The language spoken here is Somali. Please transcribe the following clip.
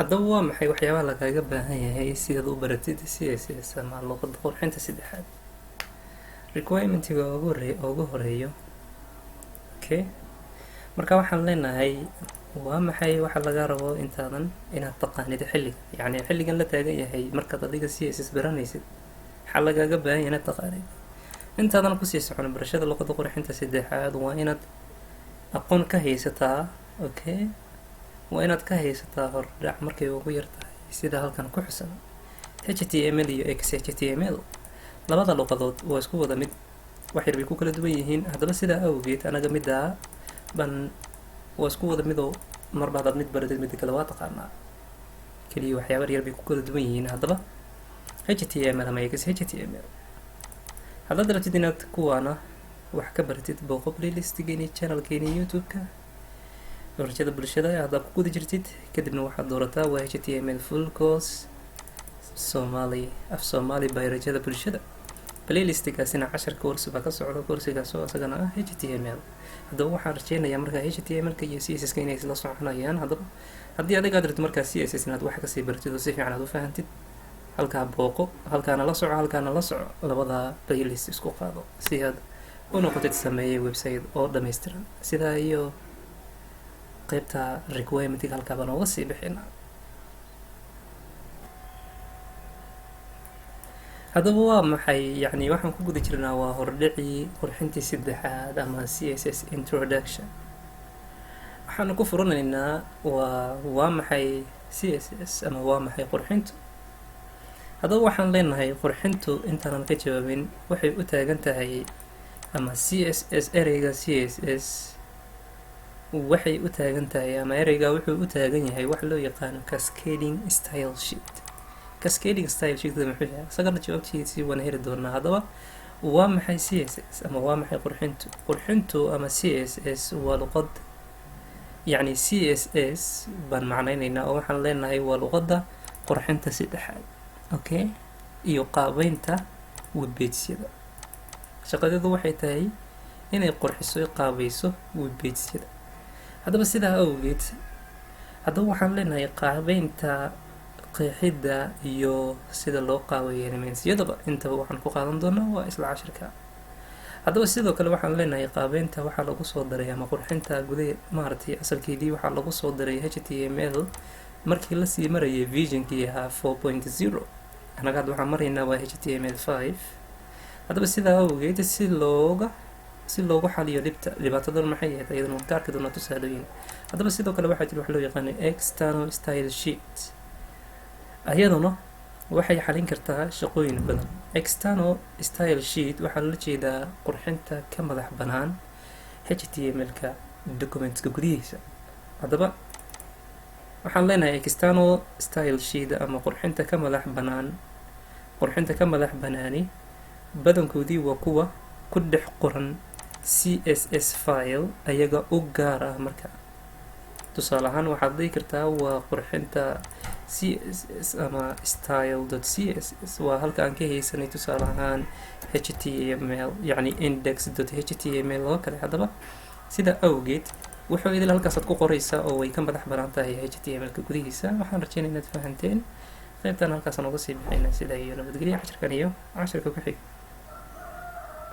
haddaba waa maxay waxyaabaha lagaaga baahan yahay sidaad u baratid CSS ama luqadda qurxinta saddexaad? Requirementiga ugu horeeyo. Okay, marka waxaan leenahay waa maxay waxa laga rabo intaadan inaad taqaanid xilligan, yacni xilligan la taagan yahay markaad adiga CSS baranaysid waxaa lagaaga baahan yahay inaad taqaanid. intaadan kusii socon barashada luqadda qurxinta saddexaad waa inaad aqoon ka haysataa. Okay, waa inaad ka haysataa hordhac markay ugu yartahay sida halkan ku xusan. HTML iyo XHTML labada luqadood waa isku wada mid, wax yar bay ku kala duwan yihiin. haddaba sidaa awgeed anaga middaa ban waa isku wada midoo marba hadaad mid baratid midda kale waa taqaanaa, keliya waxyaaba yar bay ku kala duwan yihiin. haddaba HTML ama XHTML haddaad rabtid inaad kuwaana wax ka baratid booqo playlistigeeni channelkeeni youtube-ka barashada bulshada haddaad ku guda jirtid, kadibna waxaad doorataa waa HTML full course af Soomaali barashada bulshada. playlistigaasina 10 course baa ka socda, coursigaas oo isagana ah HTML. haddaba waxaan rajeynayaa markaa HTML-ka iyo CSS-ka inay isla soconayaan. haddaba haddii adiga aad rabtid markaa CSS inaad wax kasii baratid oo si fiican aad u fahantid, halkaa booqo, halkaana la soco, labada playlist isku qaado si aad u noqotid sameeyay website oo dhammaystiran. sidaa iyo qaybta requirementiga halkaa baan uga sii bixinaa. haddaba waa maxay, yacni waxaan ku guda jirnaa waa hordhicii qurxintii saddexaad ama CSS introduction. waxaanu ku furanaynaa waa maxay CSS ama waa maxay qurxintu. haddaba waxaan leenahay qurxintu intaanan ka jawaabin waxay u taagan tahay ama CSS ereyga CSS waxay u taagan tahay ama ereyga wuxuu u taagan yahay wax loo yaqaano cascading style sheet. cascading style sheet muxuu yahay? isagana jawaabtiisii waan heli doonaa. haddaba waa maxay CSS ama waa maxay qurxintu ama CSS waa luqad, yacni CSS baan macnaynaynaa oo waxaan leenahay waa luqadda qurxinta saddexaad. Okay, iyo qaabeynta webpage-yada. shaqadeedu waxay tahay inay qurxiso qaabayso webpage-yada. haddaba sidaa awgeed haddaba waxaan leenahay qaabeynta, qeexidda iyo sida loo qaabeeyo elements-yadaba intaba waxaan ku qaadan doonaa waa isla cashirka. haddaba sidoo kale waxaan leenahay qaabeynta waxaa lagu soo daray ama qurxinta gudaha maaragtay asalkeedii waxaa lagu soo daray HTML markii lasii marayay visionkii ahaa 4.0. anaga hadda waxaan maraynaa waa HTML5. haddaba sidaa awgeed si loogu xaliyo dhibaatadan maxay ahayd iyadana waan ka arki doonaa tusaalooyin. haddaba sidoo kale waxaa jira wax loo yaqaano external style sheet. ayaduna waxay xalin kartaa shaqooyin badan. external style sheet waxaa loola jeedaa qurxinta ka madax banaan HTML-ka documentska gudihiisa. haddaba waxaan leenahay external style sheet ama qurxinta ka madax banaani badankoodii waa kuwa ku dhex qoran CSS file ayaga u gaar ah. marka tusaale ahaan waxaad dhihi kartaa waa qurxinta CSS ama style.css waa halka aan ka haysanay tusaale ahaan HTML, yacni index.html oo kale. haddaba sida awgeed wuxuu idil halkaasaad ku qoraysaa oo way ka madax banaan tahay HTML-ka gudihiisa. waxaan rajeynaya inaad fahanteen qaybtan halkaasaan uga sii bixinaa. sidaa iyo nabadgelyo cashirkan iyo cashirka ku xig.